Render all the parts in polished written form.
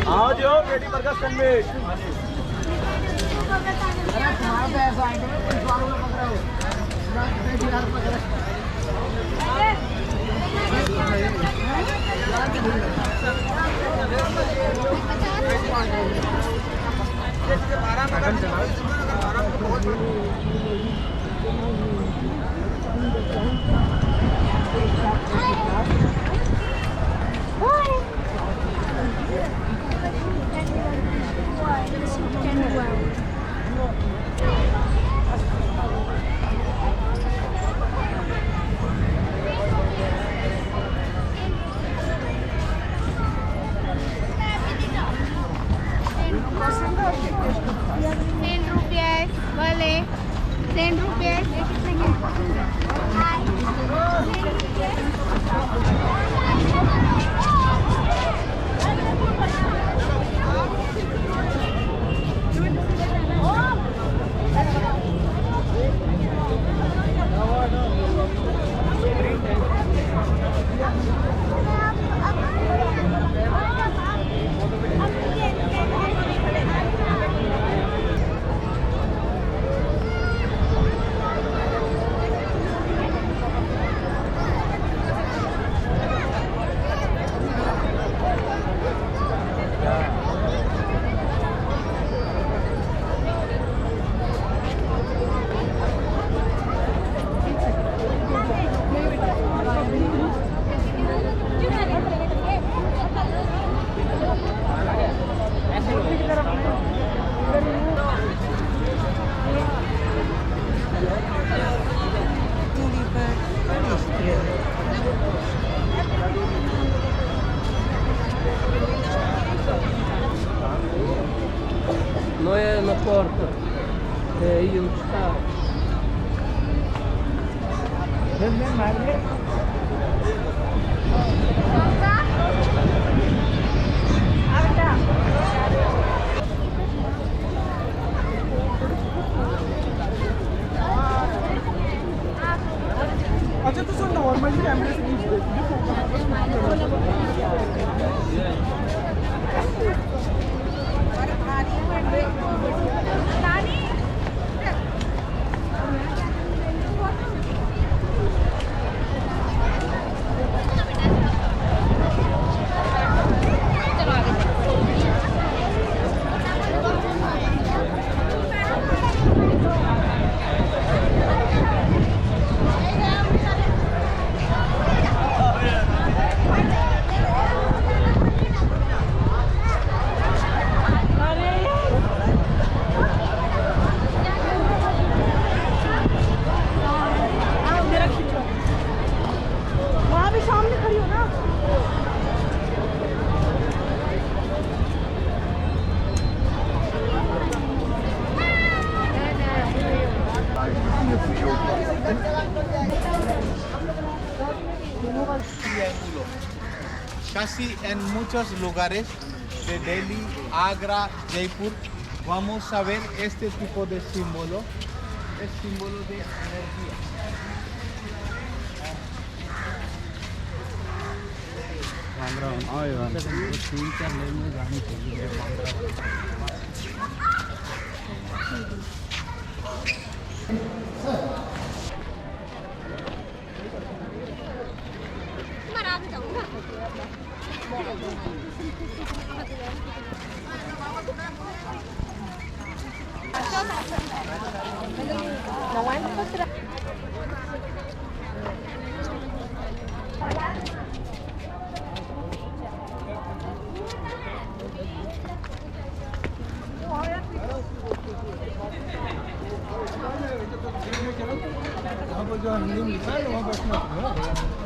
आओ जो बेटी बरगद सैंडविच। ₹10 भले ₹10 ये कितने के Não é na porta, é aí onde está. अच्छा तो सुन नॉर्मली कैमरे से नीचे Casi en muchos lugares de Delhi, Agra, Jaipur, vamos a ver este tipo de símbolo. Es símbolo de energía. जो हिंदी में लिखा है वहाँ बैठना है।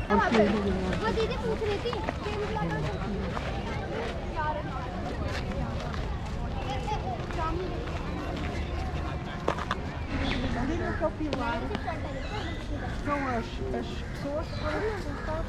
वो दीदी पूछ रही थी São as pessoas que foram resultadas.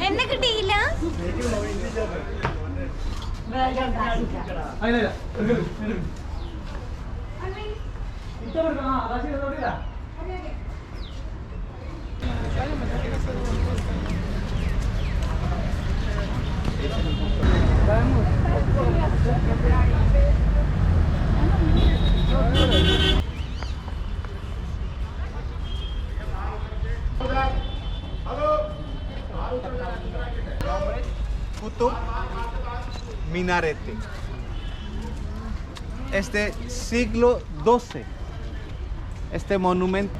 എന്നെ കിട്ടിയില്ല Qutb Minarete. Este siglo XII. Este monumento.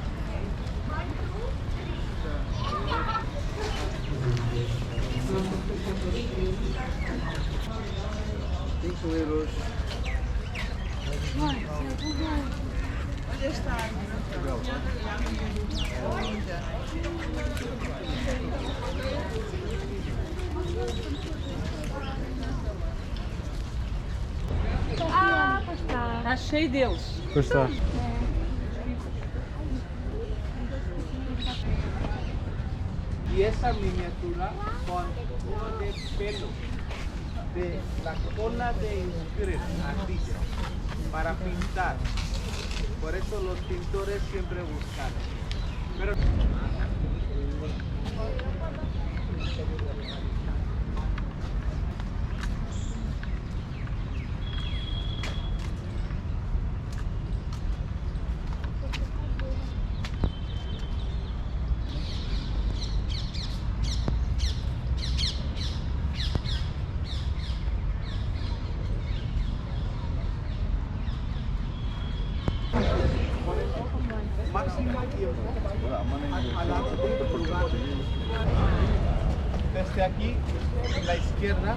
Tá cheio deles. Gostou? Y esa miniatura con uno de pelo de la cola de inscripción ardilla para pintar. Por eso los pintores siempre buscan. Pero máximo tiempo al lado del lugar. Desde aquí, en la izquierda,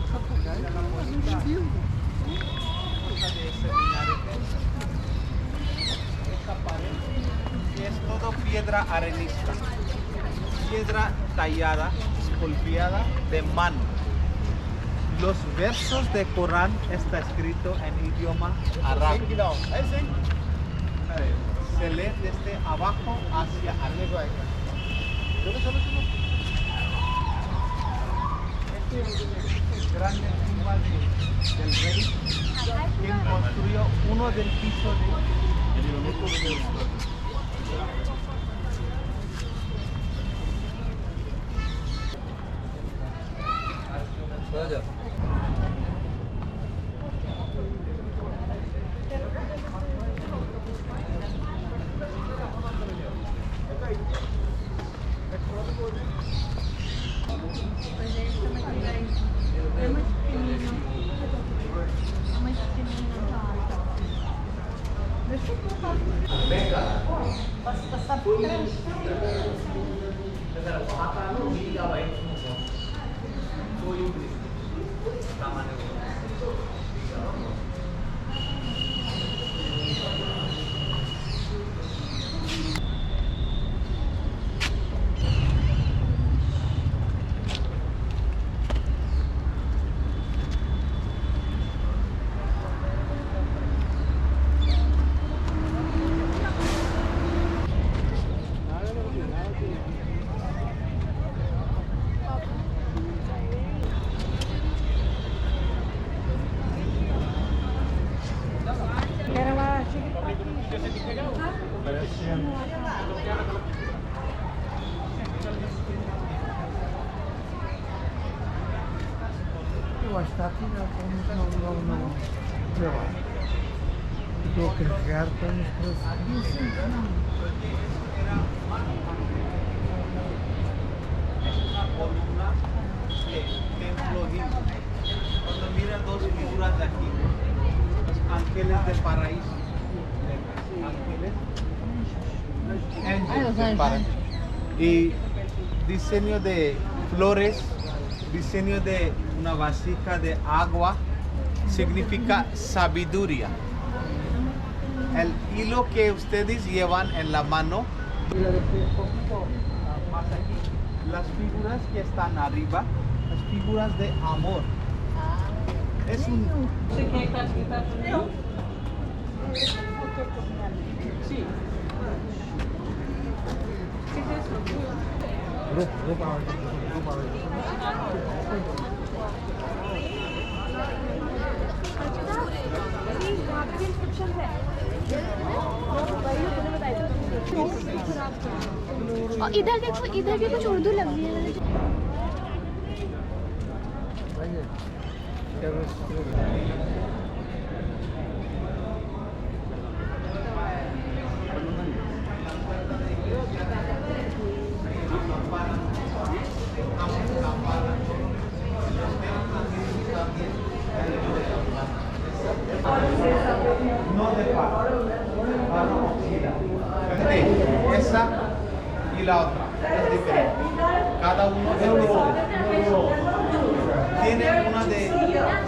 la bonita cosa de ese minarete. Esta pared y es todo piedra arenisca, piedra tallada, esculpida de mano. Los versos de Corán está escrito en idioma árabe. Se lee desde abajo hacia arriba. Este es el grande tumba del rey, quien construyó uno del piso de Eu acho que está aqui, não. Sei lá. Estou a carregar para nos prosseguir. columna de templo hindu. Cuando mira dos figuras de aquí, los ángeles de paraíso. Ángeles de paraíso. Y diseño de flores, diseño de una vasija de agua, significa sabiduría. El hilo que ustedes llevan en la mano, más aquí, las figuras que están arriba, las figuras de amor. Es un... Sí. और इधर देखो, इधर भी कुछ उर्दू लग रही है। No de par. Esa y la otra es diferente. Cada uno es diferente. Tiene una de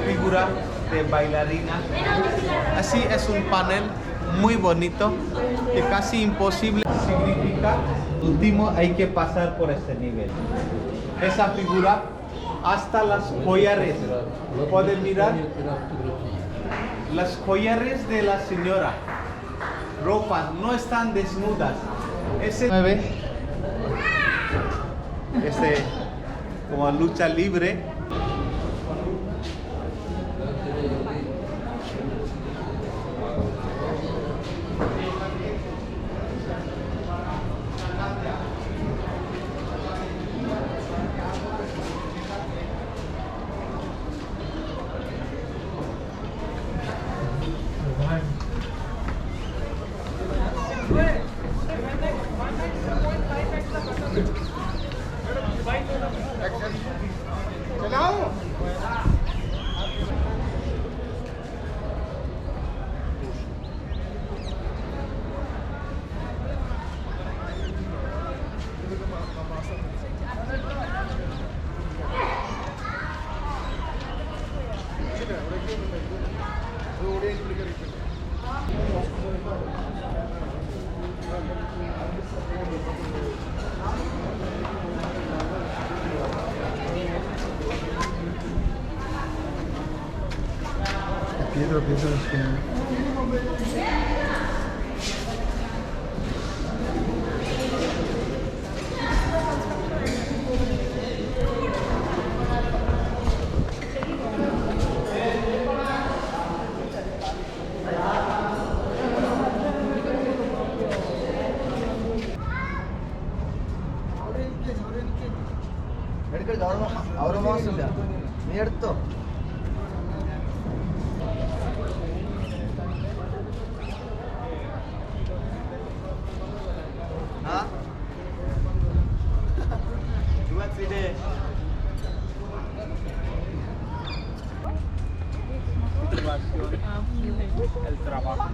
figura de bailarina. Así es un panel muy bonito que casi imposible. Significa, último hay que pasar por este nivel. Esa figura hasta las collares. Pueden mirar las collares de la señora. Ropa, no están desnudas. Ese 9, como lucha libre. Pietro es ahora vamos a subir. ¿Cierto? ¿Ah? Buat sini. Situación, el trabajo.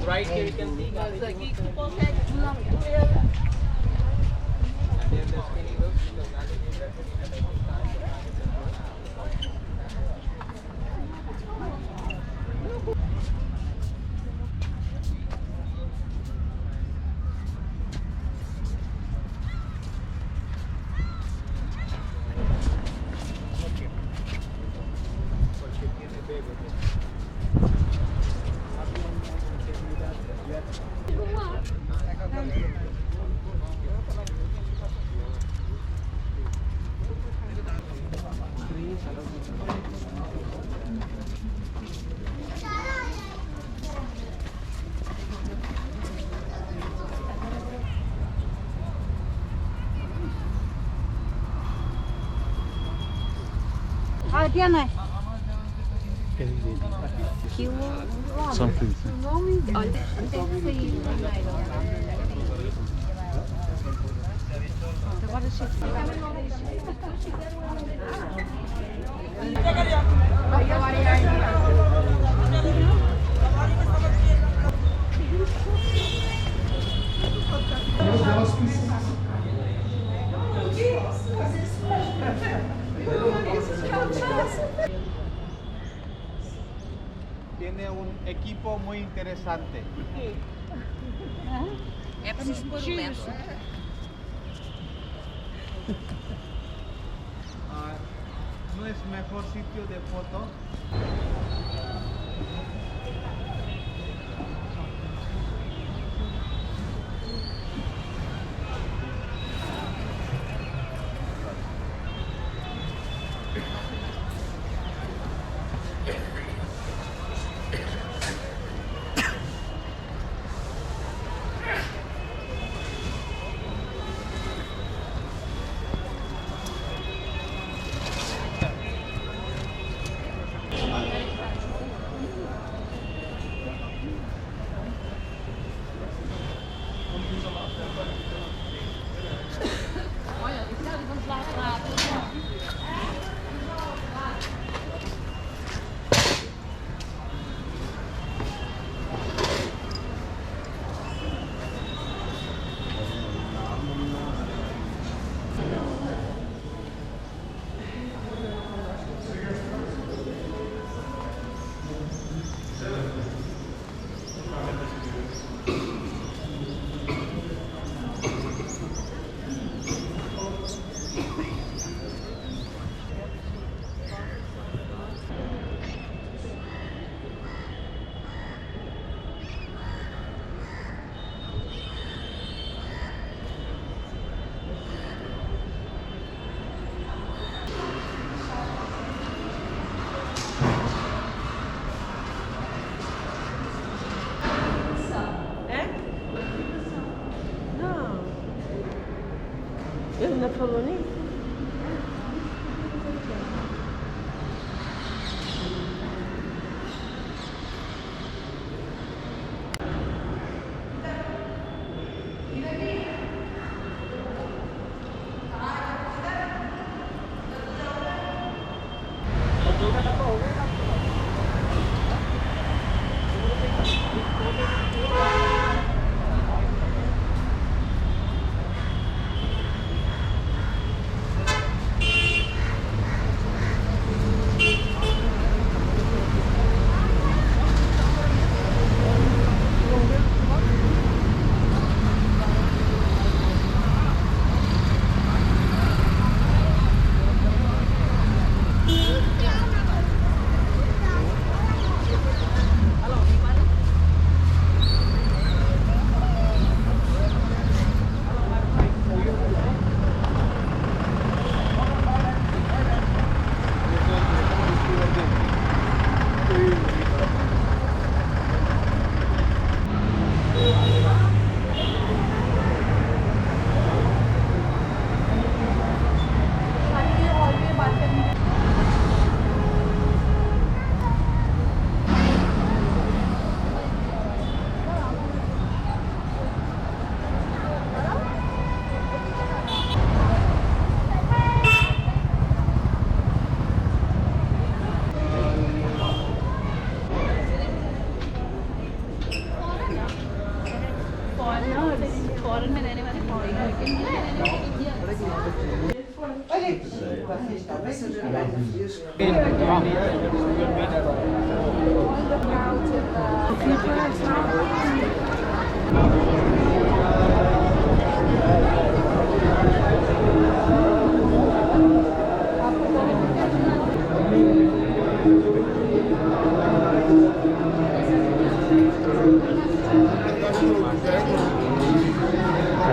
Right here you can see guys. And then the skinny looks, los alligators. Porque tiene bebé. क्या ना है Something. What is it? tiene un equipo muy interesante. No es mejor sitio de foto. Ele ainda falou nisso? Foreign में रहने वाले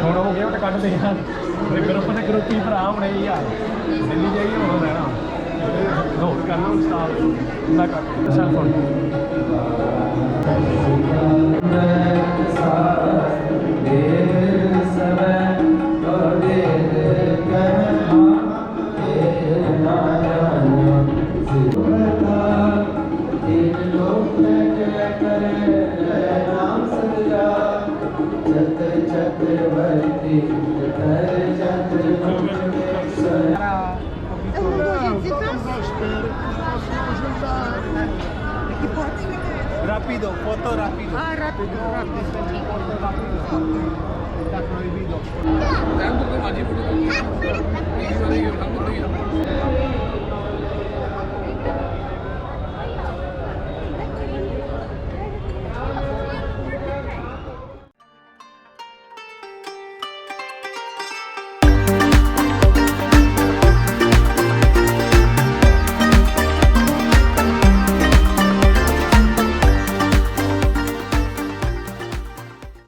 ਹੁਣ ਹੋ ਗਿਆ ਉਹ ਕੱਢਦੇ ਆ ਗਰੁੱਪ ਹੀ ਭਰਾ ਹੁਣ ਇਹ ਆ ਦਿੱਲੀ ਜਾਈਏ ਹੋਰ ਰਹਿਣਾ ਹੋਰ ਕਰਨਾ ਹੁਣ ਸਟਾਫ ਨਾ ਕਰ cell phone Rápido, foto rápido. Ah, rápido, rápido. Foto rápido. Está prohibido. Tanto que माझी फोटो